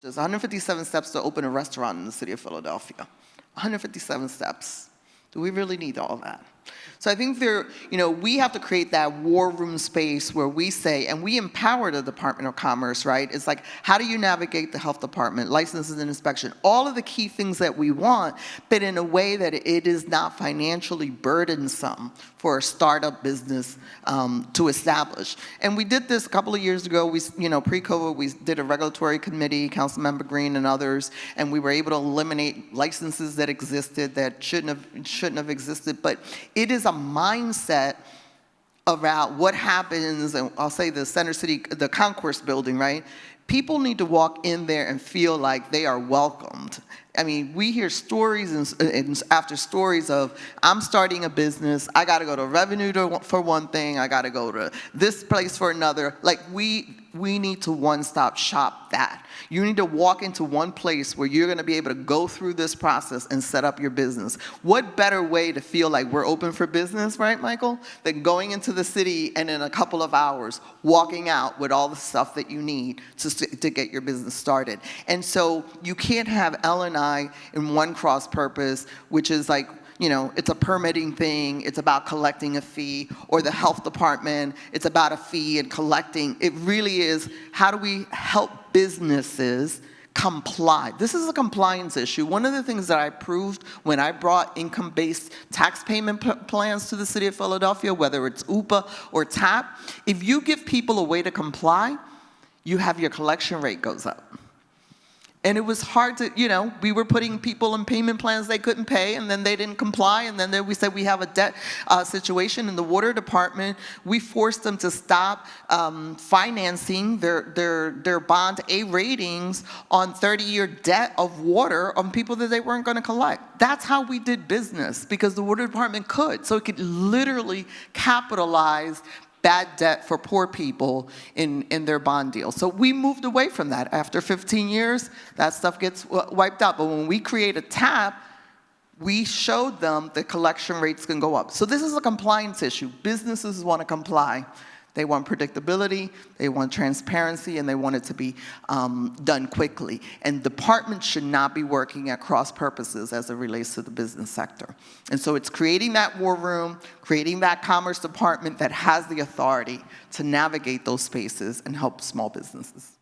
There's 157 steps to open a restaurant in the city of Philadelphia. 157 steps. Do we really need all that? So I think we have to create that war room space where we say, and we empower the Department of Commerce, right? It's like, how do you navigate the health department, licenses and inspection, all of the key things that we want, but in a way that it is not financially burdensome for a startup business to establish. And we did this a couple of years ago. Pre-COVID, we did a regulatory committee, Councilmember Green and others, and we were able to eliminate licenses that existed that shouldn't have existed. But it is a mindset about what happens, and I'll say the Center City, the Concourse building, right? People need to walk in there and feel like they are welcomed. I mean, we hear stories and after stories of, I'm starting a business, I gotta go to revenue for one thing, I gotta go to this place for another. Like, we need to one-stop shop that. You need to walk into one place where you're gonna be able to go through this process and set up your business. What better way to feel like we're open for business, right, Michael, than going into the city and in a couple of hours, walking out with all the stuff that you need to get your business started. And so you can't have L&I in one cross purpose, which is like, it's a permitting thing, it's about collecting a fee, or the health department, it's about a fee and collecting. It really is, how do we help businesses comply? This is a compliance issue. One of the things that I proved when I brought income-based tax payment plans to the city of Philadelphia, whether it's UPA or TAP, if you give people a way to comply, you have your collection rate goes up. And it was hard to, we were putting people in payment plans they couldn't pay, and then they didn't comply, and then we said we have a debt situation in the water department. We forced them to stop financing their bond A ratings on 30-year debt of water on people that they weren't going to collect. That's how we did business, because the water department could. So it could literally capitalize bad debt for poor people in their bond deal. So we moved away from that. After 15 years, that stuff gets wiped out. But when we create a TAP, we showed them the collection rates can go up. So this is a compliance issue. Businesses want to comply. They want predictability, they want transparency, and they want it to be done quickly. And departments should not be working at cross purposes as it relates to the business sector. And so it's creating that war room, creating that commerce department that has the authority to navigate those spaces and help small businesses.